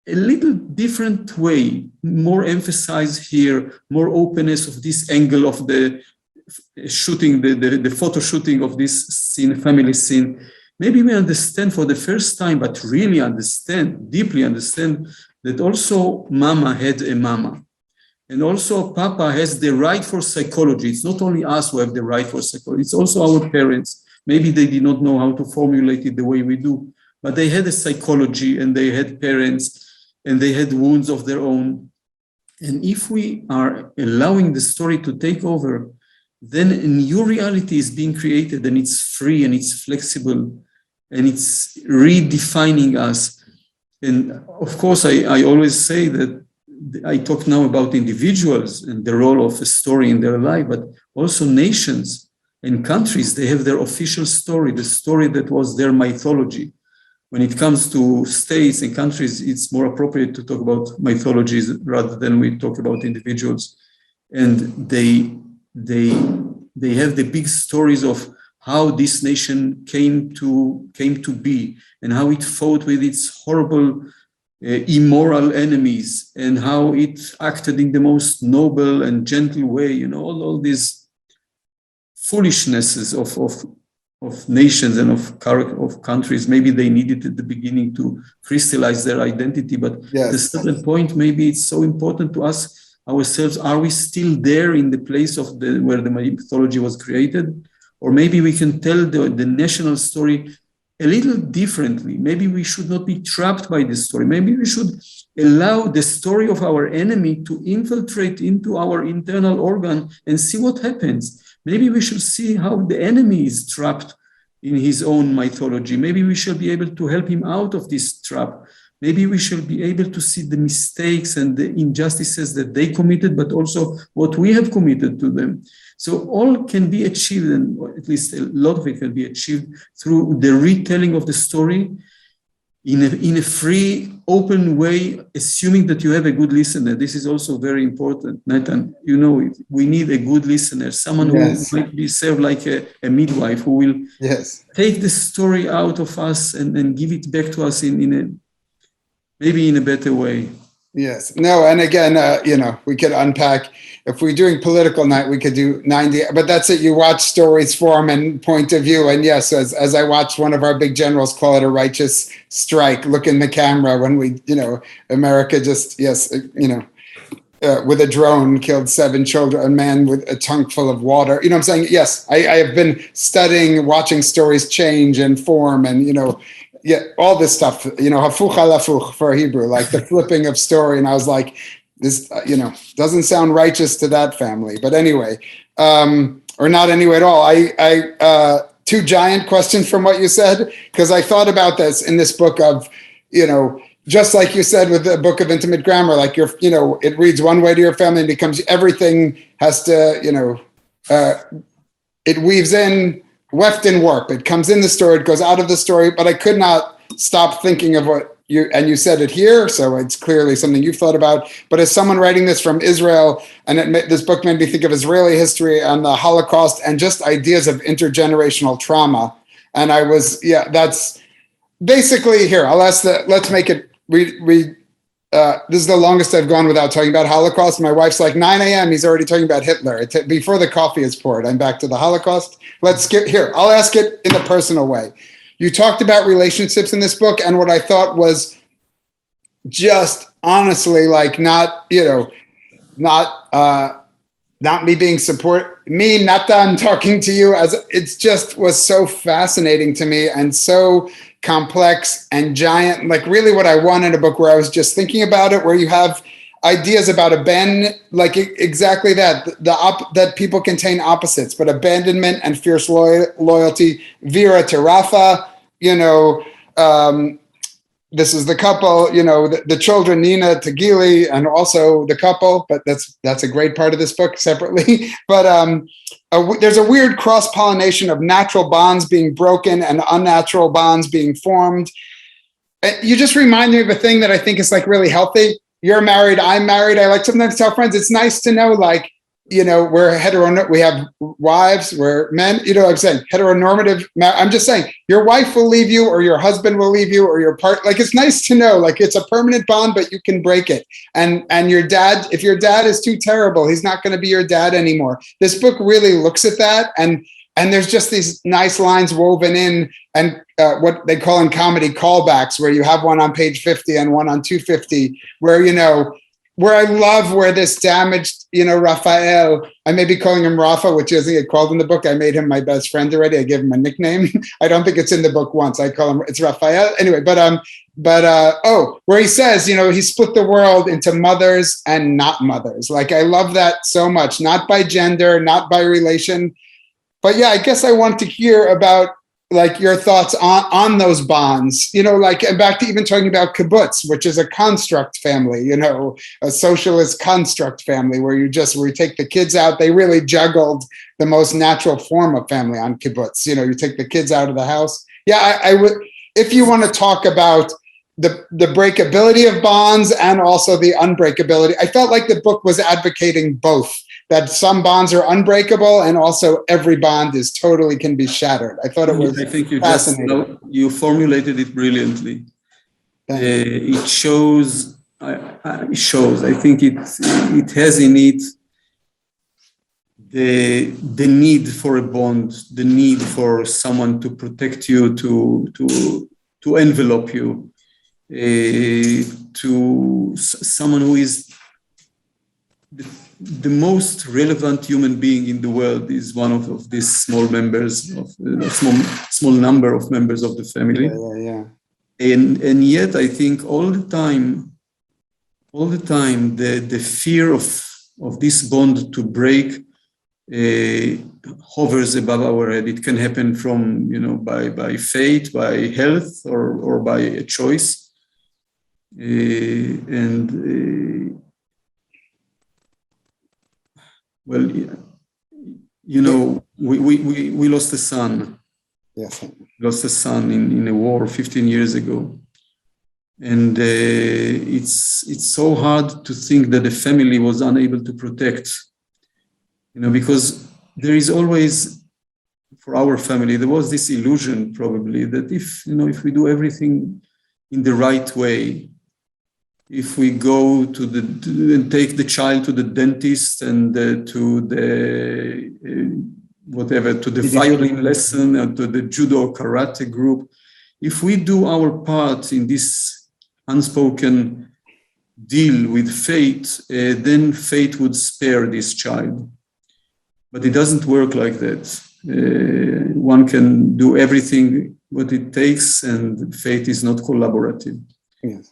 a little different way, more emphasize here, more openness of this angle of the shooting, the photo shooting of this scene, family scene, maybe we understand for the first time, but really understand, deeply understand that also mama had a mama. And also Papa has the right for psychology. It's not only us who have the right for psychology, it's also our parents. Maybe they did not know how to formulate it the way we do, but they had a psychology and they had parents and they had wounds of their own. And if we are allowing the story to take over, then a new reality is being created and it's free and it's flexible and it's redefining us. And of course, I always say that I talk now about individuals and the role of a story in their life, but also nations and countries. They have their official story, the story that was their mythology. When it comes to states and countries, it's more appropriate to talk about mythologies rather than we talk about individuals. And they have the big stories of how this nation came to be and how it fought with its horrible immoral enemies and how it acted in the most noble and gentle way. All these foolishnesses of nations and of countries. Maybe they needed at the beginning to crystallize their identity, but at a certain point, maybe it's so important to ask ourselves, are we still there in the place of where the mythology was created? Or maybe we can tell the national story a little differently. Maybe we should not be trapped by this story. Maybe we should allow the story of our enemy to infiltrate into our internal organ and see what happens. Maybe we should see how the enemy is trapped in his own mythology. Maybe we shall be able to help him out of this trap. Maybe we shall be able to see the mistakes and the injustices that they committed, but also what we have committed to them. So all can be achieved, and at least a lot of it can be achieved through the retelling of the story in a free, open way, assuming that you have a good listener. This is also very important, Nathan. We need a good listener, someone who might be served like a midwife, who will take the story out of us and give it back to us maybe in a better way. Yes. No. And again, we could unpack. If we're doing political night, we could do 90. But that's it. You watch stories, form, and point of view. And yes, as I watched one of our big generals call it a righteous strike. Look in the camera when America just with a drone killed 7 children, a man with a trunk full of water. I'm saying? Yes, I have been studying, watching stories change and form, and all this stuff, hafuch al hafuch for Hebrew, like the flipping of story. And I was like, this, doesn't sound righteous to that family. But anyway, or not anyway at all. I 2 giant questions from what you said, because I thought about this in this book of, just like you said with the book of intimate grammar, like it reads one way to your family and becomes everything has to, it weaves in weft and warp. It comes in the story, it goes out of the story, but I could not stop thinking of what you said it here, so it's clearly something you've thought about. But as someone writing this from Israel, and this book made me think of Israeli history and the Holocaust and just ideas of intergenerational trauma. And I was, that's basically here. Let's make it, this is the longest I've gone without talking about Holocaust. My wife's like, 9 a.m., he's already talking about Hitler. Before the coffee is poured, I'm back to the Holocaust. Let's get here. I'll ask it in a personal way. You talked about relationships in this book, and what I thought was just honestly, like not me being Natan talking to you, as it's just was so fascinating to me and so complex and giant, like really what I want in a book where I was just thinking about it, where you have ideas about like exactly that, that people contain opposites, but abandonment and fierce loyalty, Vera to Rafa, this is the couple, the children, Nina to Gili, and also the couple, but that's a great part of this book separately. But there's a weird cross-pollination of natural bonds being broken and unnatural bonds being formed. You just remind me of a thing that I think is like really healthy. You're married, I'm married. I like sometimes tell friends, it's nice to know, like, we're we have wives, we're men, I'm saying heteronormative. I'm just saying your wife will leave you or your husband will leave you or your like, it's nice to know, like it's a permanent bond, but you can break it. And your dad, if your dad is too terrible, he's not going to be your dad anymore. This book really looks at that. And there's just these nice lines woven in, and what they call in comedy callbacks, where you have one on page 50 and one on 250, where, where I love where this damaged, Raphael, I may be calling him Rafa, which isn't get called in the book. I made him my best friend already. I gave him a nickname. I don't think it's in the book once. I call him, it's Raphael. Anyway, where he says, he split the world into mothers and not mothers. Like, I love that so much, not by gender, not by relation. But yeah, I guess I want to hear about like your thoughts on those bonds, like, and back to even talking about kibbutz, which is a construct family, a socialist construct family where you take the kids out. They really juggled the most natural form of family on kibbutz. You take the kids out of the house. Yeah, I would, if you want to talk about the breakability of bonds and also the unbreakability, I felt like the book was advocating both, that some bonds are unbreakable and also every bond can be shattered. I thought it was I think fascinating. You formulated it brilliantly. It shows. I think it has in it the need for a bond, the need for someone to protect you, to envelop you, to someone who is the most relevant human being in the world is one of these small members of a small number of members of the family. Yeah. And yet I think all the time the fear of this bond to break hovers above our head. It can happen from by fate, by health, or by a choice, well, we lost a son. Yes. Lost a son in a war 15 years ago. And it's so hard to think that the family was unable to protect, because there is always, for our family, there was this illusion probably that if we do everything in the right way, if we go and take the child to the dentist and to the to the violin lesson or to the judo karate group, if we do our part in this unspoken deal with fate, then fate would spare this child. But it doesn't work like that. One can do everything what it takes, and fate is not collaborative. Yes.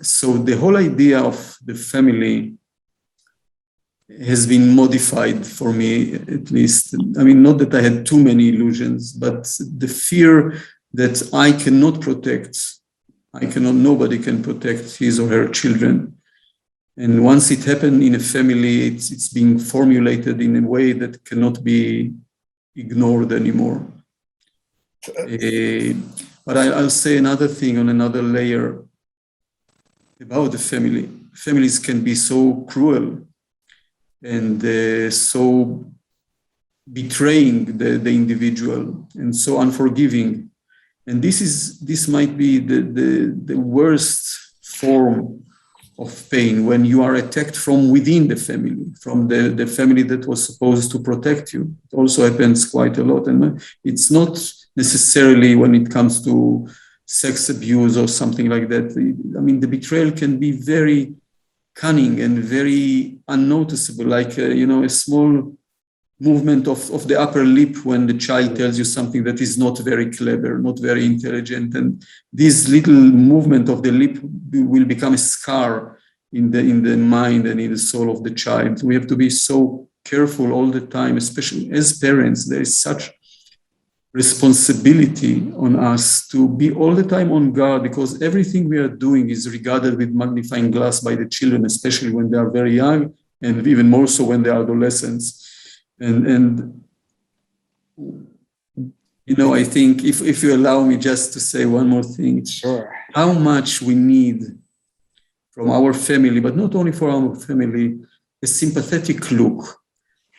So the whole idea of the family has been modified for me, at least. I mean, not that I had too many illusions, but the fear that I cannot protect, nobody can protect his or her children. And once it happened in a family, it's being formulated in a way that cannot be ignored anymore. But I'll say another thing on another layer about the family. Families can be so cruel and so betraying the individual and so unforgiving. And this might be the worst form of pain, when you are attacked from within the family, from the family that was supposed to protect you. It also happens quite a lot. And it's not necessarily when it comes to sex abuse or something like that. I mean, the betrayal can be very cunning and very unnoticeable, like, a small movement of the upper lip when the child tells you something that is not very clever, not very intelligent. And this little movement of the lip will become a scar in the mind and in the soul of the child. We have to be so careful all the time, especially as parents. There is such responsibility on us to be all the time on guard, because everything we are doing is regarded with magnifying glass by the children, especially when they are very young, and even more so when they are adolescents. And I think if you allow me just to say one more thing, sure, how much we need from our family, but not only for our family, a sympathetic look.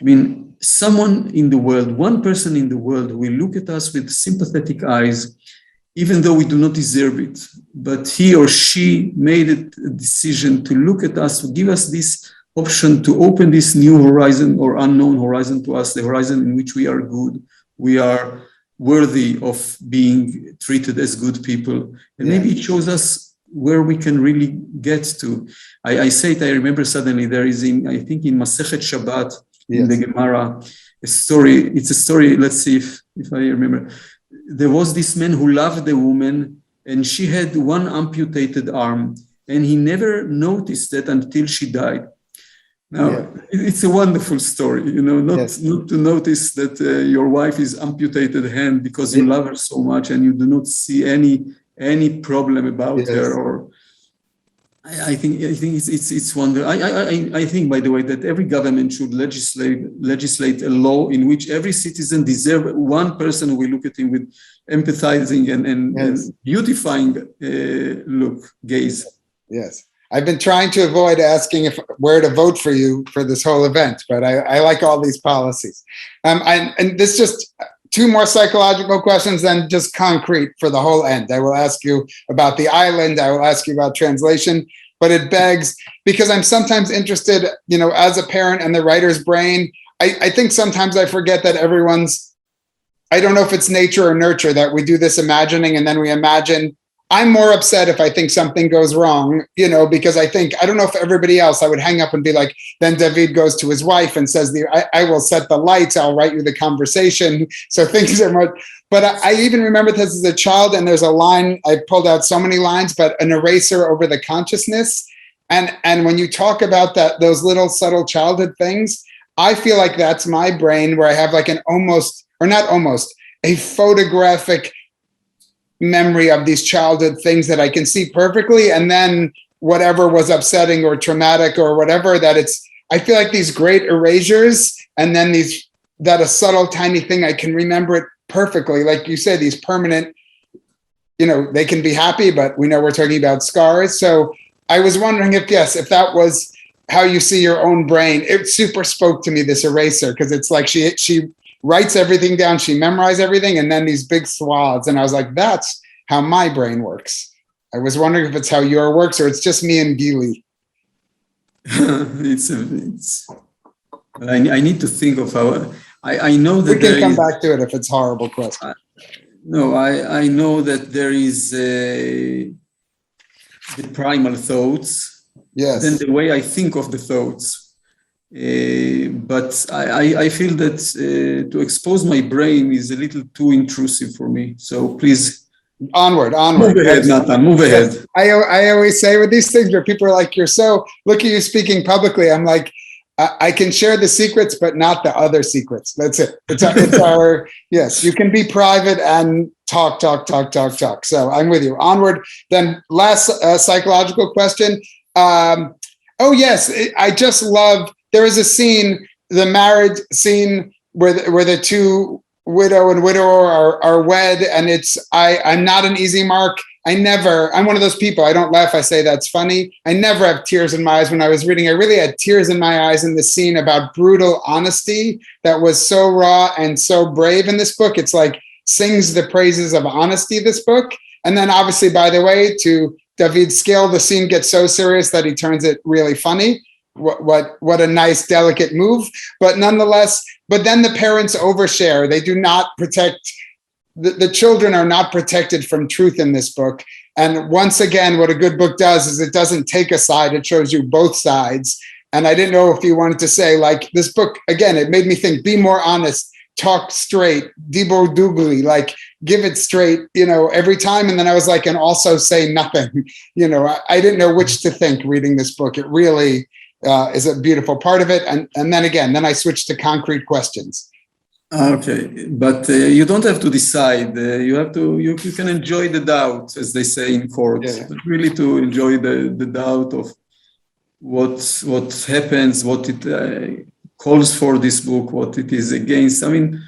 I mean, someone in the world, one person in the world who will look at us with sympathetic eyes, even though we do not deserve it, but he or she made a decision to look at us, to give us this option to open this new horizon or unknown horizon to us, the horizon in which we are good, we are worthy of being treated as good people. And maybe it shows us where we can really get to. I say it, I remember suddenly there is I think in Masechet Shabbat, in the Gemara, a story. It's a story, let's see if I remember. There was this man who loved a woman and she had one amputated arm, and he never noticed that until she died. Now, it's a wonderful story, not to notice that your wife is amputated hand because you love her so much and you do not see any problem about her. Or I think it's wonderful. I think, by the way, that every government should legislate a law in which every citizen deserves one person who will look at him with empathizing and beautifying gaze. Yes. I've been trying to avoid asking where to vote for you for this whole event, but I like all these policies. And this just 2 more psychological questions, then just concrete for the whole end. I will ask you about the island. I will ask you about translation, but it begs, because I'm sometimes interested, as a parent and the writer's brain, I think sometimes I forget that I don't know if it's nature or nurture, that we do this imagining and then we imagine. I'm more upset if I think something goes wrong, because I don't know if everybody else, I would hang up and be like, then David goes to his wife and says, I will set the lights, I'll write you the conversation. So things are much, but I even remember this as a child, and there's a line, I pulled out so many lines, but an eraser over the consciousness. And when you talk about those little subtle childhood things, I feel like that's my brain, where I have like a photographic memory of these childhood things that I can see perfectly, and then whatever was upsetting or traumatic or whatever, I feel like these great erasures, and then that a subtle tiny thing, I can remember it perfectly. Like you say, these permanent, they can be happy, but we know we're talking about scars. So I was wondering if that was how you see your own brain. It super spoke to me, this eraser, because it's like she writes everything down, she memorized everything, and then these big swaths. And I was like, that's how my brain works. I was wondering if it's how your works, or it's just me and Gili. I need to think of how, I know that we can come back to it if it's a horrible question. No, I know that there is the primal thoughts. Yes. Then the way I think of the thoughts. But I feel that to expose my brain is a little too intrusive for me. So please, onward. Move ahead, Nathan. Move ahead. I always say with these things where people are like, look at you speaking publicly. I'm like, I can share the secrets, but not the other secrets. That's it. It's our, yes, you can be private and talk. So I'm with you. Onward. Then last psychological question. Oh yes, I just love, there is a scene, the marriage scene where the 2 widow and widower are wed, and I'm not an easy mark. I'm one of those people, I don't laugh, I say that's funny. I never have tears in my eyes. When I was reading, I really had tears in my eyes in the scene about brutal honesty that was so raw and so brave in this book. It's like sings the praises of honesty, this book. And then obviously, by the way, to David's skill, the scene gets so serious that he turns it really funny. What a nice, delicate move. But nonetheless, but then the parents overshare. They do not protect, the children are not protected from truth in this book. And once again, what a good book does is it doesn't take a side, it shows you both sides. And I didn't know if you wanted to say, like, this book, again, it made me think, be more honest, talk straight, Debo Doogly, like, give it straight, every time. And then I was like, and also say nothing. I didn't know which to think reading this book. It really is a beautiful part of it. And then I switched to concrete questions. Okay, but you don't have to decide. You can enjoy the doubt, as they say in court. But really to enjoy the doubt of what happens, what it calls for this book, what it is against. I mean,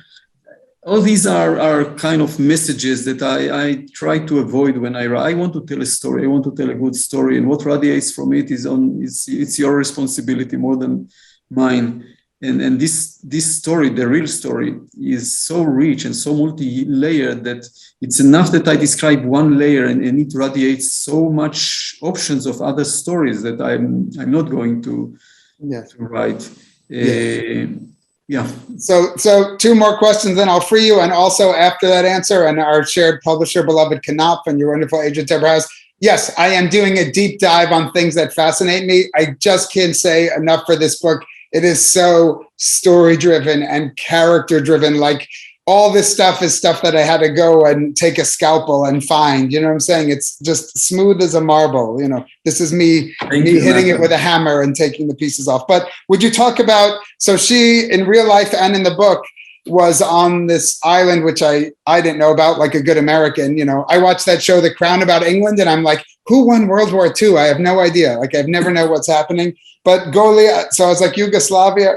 all these are kind of messages that I try to avoid when I write. I want to tell a story. I want to tell a good story, and what radiates from it it's your responsibility more than mine. And this story, the real story, is so rich and so multi-layered that it's enough that I describe one layer, and it radiates so much options of other stories that I'm not going to write. So 2 more questions, then I'll free you. And also after that answer, and our shared publisher, beloved Knopf, and your wonderful agent, Deborah House. Yes, I am doing a deep dive on things that fascinate me. I just can't say enough for this book. It is so story-driven and character-driven. Like, all this stuff is stuff that I had to go and take a scalpel and find. You know what I'm saying? It's just smooth as a marble. You know, this is me hitting it with a hammer and taking the pieces off. But would you talk about, so she in real life and in the book was on this island, which I didn't know about, like a good American. You know, I watched that show, The Crown, about England, and I'm like, who won World War II? I have no idea. Like, I've never know what's happening. But so I was like, Yugoslavia,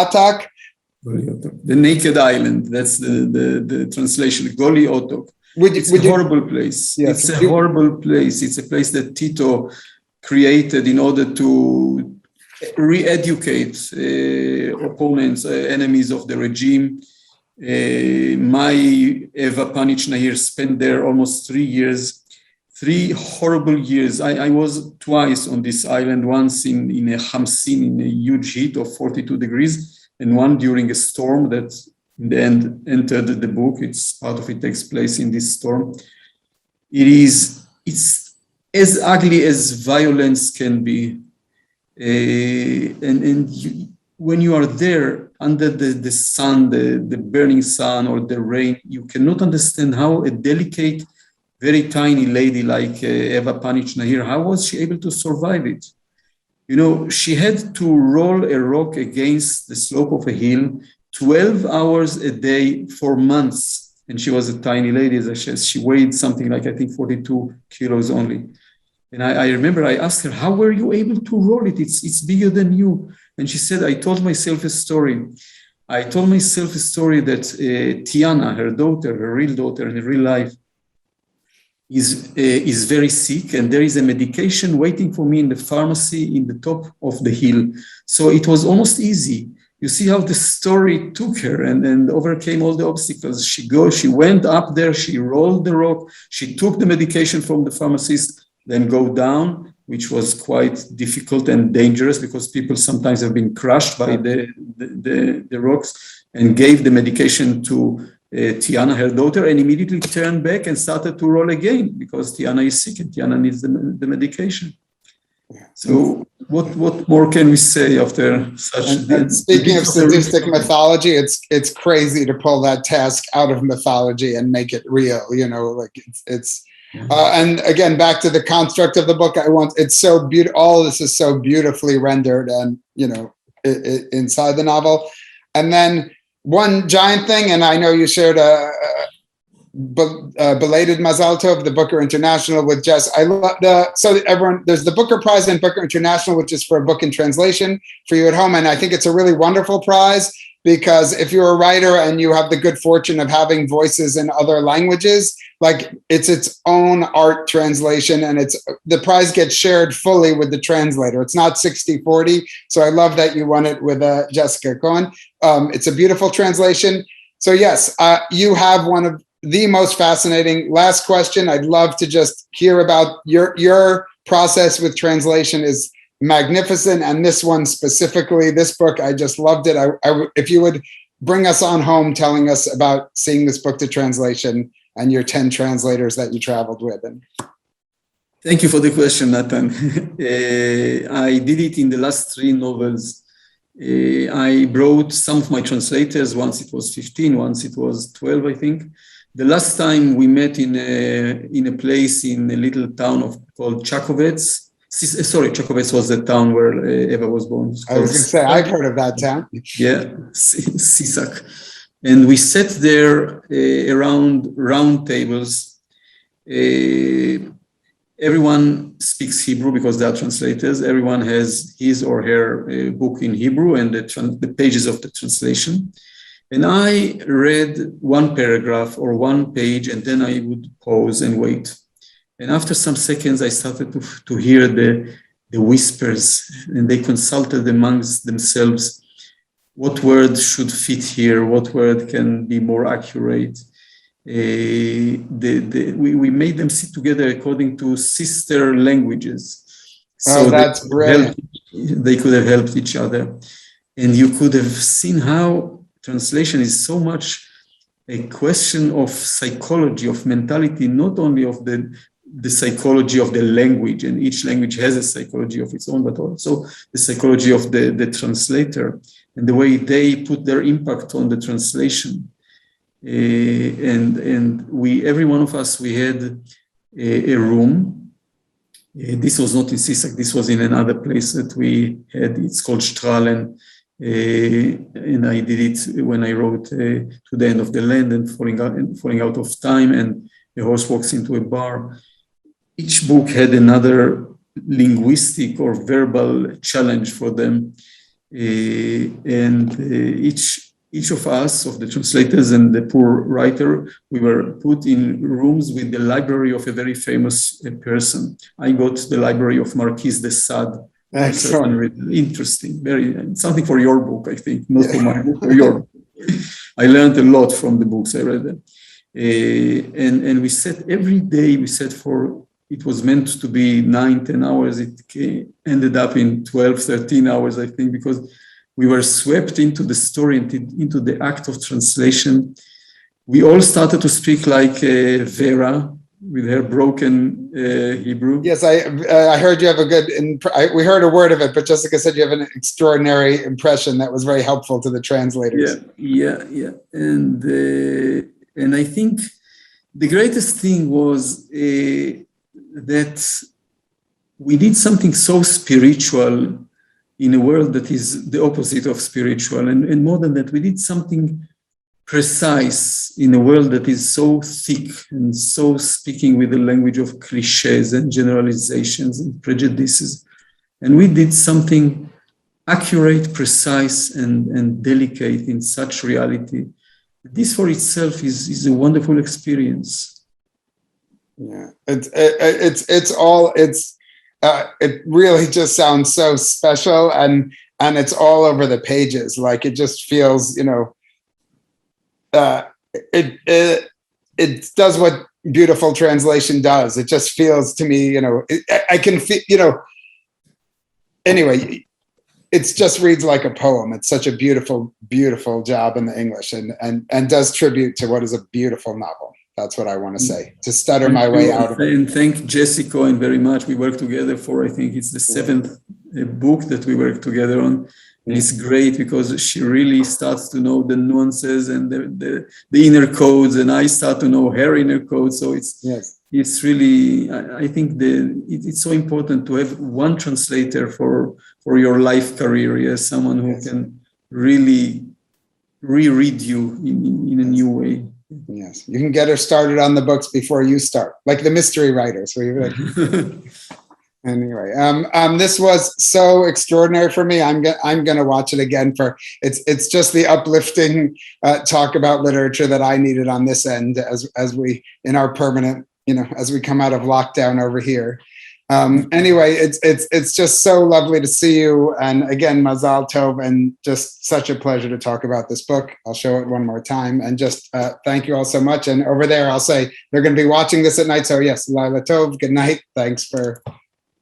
Atak. The Naked Island. That's the translation. Goli Otok. It's a horrible place. Yes. It's a horrible place. It's a place that Tito created in order to re-educate opponents, enemies of the regime. My Eva Panic Nahir spent there almost 3 years, 3 horrible years. I was twice on this island, once in a Hamsin, in a huge heat of 42 degrees, and one during a storm that in the end entered the book. It's part of it takes place in this storm. It's as ugly as violence can be. When you are there under the sun, the burning sun or the rain, you cannot understand how a delicate, very tiny lady like Eva Panic Nahir, how was she able to survive it? You know, she had to roll a rock against the slope of a hill 12 hours a day for months. And she was a tiny lady, as I said. She weighed something like, I think, 42 kilos only. And I remember I asked her, how were you able to roll it? It's bigger than you. And she said, I told myself a story. I told myself a story that Tiana, her daughter, her real daughter in real life, is very sick. And there is a medication waiting for me in the pharmacy in the top of the hill. So it was almost easy. You see how the story took her and overcame all the obstacles. She went up there, she rolled the rock, she took the medication from the pharmacist, then go down, which was quite difficult and dangerous because people sometimes have been crushed by the rocks, and gave the medication to Tiana, her daughter, and immediately turned back and started to roll again because Tiana is sick and Tiana needs the medication. So what more can we say after such? And speaking of sadistic mythology, it's crazy to pull that task out of mythology and make it real. You know, like it's. And again, back to the construct of the book, it's so beautiful. All of this is so beautifully rendered and, you know, inside the novel. And then one giant thing, and I know you shared a belated Mazal Tov, the Booker International with Jess. I love there's the Booker Prize and Booker International, which is for a book in translation for you at home. And I think it's a really wonderful prize because if you're a writer and you have the good fortune of having voices in other languages, like it's its own art translation, and the prize gets shared fully with the translator. It's not 60-40. So I love that you won it with Jessica Cohen. It's a beautiful translation. So yes, you have one of the most fascinating. Last question. I'd love to just hear about your process with translation is magnificent. And this one specifically, this book, I just loved it. If you would bring us on home telling us about seeing this book to translation and your 10 translators that you traveled with. Thank you for the question, Nathan. I did it in the last 3 novels. I brought some of my translators. Once it was 15, once it was 12, I think. The last time we met in a place in a little town called Čakovec. Sorry, Čakovec was the town where Eva was born. I was going to say, I've heard of that town. Yeah, Sisak. And we sat there around round tables. Everyone speaks Hebrew because they are translators. Everyone has his or her book in Hebrew and the pages of the translation. And I read one paragraph or one page, and then I would pause and wait. And after some seconds, I started to hear the whispers, and they consulted amongst themselves. What word should fit here? What word can be more accurate? We made them sit together according to sister languages. So that's brilliant. They could have helped each other. And you could have seen how translation is so much a question of psychology, of mentality, not only of the psychology of the language, and each language has a psychology of its own, but also the psychology of the translator and the way they put their impact on the translation. and every one of us, we had a room. This was not in Sisak, this was in another place that we had. It's called Strahlen. And I did it when I wrote To the End of the Land and Falling Out of Time, and The Horse Walks into a Bar. Each book had another linguistic or verbal challenge for them. And each of us, of the translators and the poor writer, we were put in rooms with the library of a very famous person. I got the library of Marquis de Sade. Excellent. Interesting, something for your book, I think, not for my book, for your book. I learned a lot from the books I read them. And we sat every day, it was meant to be 9-10 hours. It ended up in 12-13 hours, I think, because we were swept into the story, into the act of translation. We all started to speak like Vera, with her broken Hebrew. Yes, I heard you have a good, we heard a word of it, but Jessica said you have an extraordinary impression that was very helpful to the translators. Yeah. And I think the greatest thing was that we did something so spiritual in a world that is the opposite of spiritual. And more than that, we did something precise in a world that is so thick and so speaking with the language of cliches and generalizations and prejudices. And we did something accurate, precise, and delicate in such reality. This for itself is a wonderful experience. Yeah, it really just sounds so special, and it's all over the pages. Like, it just feels, it does what beautiful translation does. It just feels to me, I can feel, anyway, it just reads like a poem. It's such a beautiful, beautiful job in the English, and does tribute to what is a beautiful novel. That's what I want to say, to stutter my way out of it. And thank Jessie Cohen very much. We worked together for, I think it's the 7th book that we worked together on. And it's great because she really starts to know the nuances and the inner codes, and I start to know her inner codes. So it's really, I think it's so important to have one translator for your life career. Yes, someone who can really reread you in a new way. Yes, you can get her started on the books before you start, like the mystery writers. Where you're like, anyway, this was so extraordinary for me. I'm gonna watch it again. It's just the uplifting talk about literature that I needed on this end as we in our permanent, as we come out of lockdown over here. Anyway, it's just so lovely to see you, and again, Mazal Tov, and just such a pleasure to talk about this book. I'll show it one more time, and just thank you all so much. And over there, I'll say they're going to be watching this at night. So yes, Laila Tov, good night. Thanks for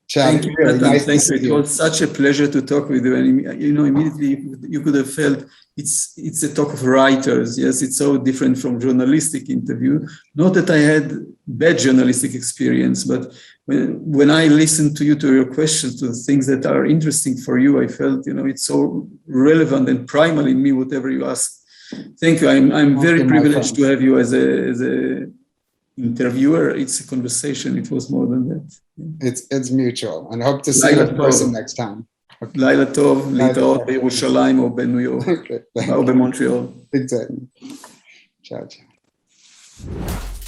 chatting. Thank you, really nice thank you. It was such a pleasure to talk with you, and immediately you could have felt it's a talk of writers. Yes, it's so different from journalistic interview. Not that I had bad journalistic experience, but when I listened to your questions, to the things that are interesting for you, I felt, it's so relevant and primal in me, whatever you ask. Thank you. I'm very privileged to have you as a interviewer. It's a conversation. It was more than that. It's mutual, and hope to see you in person next time. לילה טוב, להתראות בירושלים או בניו יורק, או במונטריאול. Exactly. Ciao, ciao.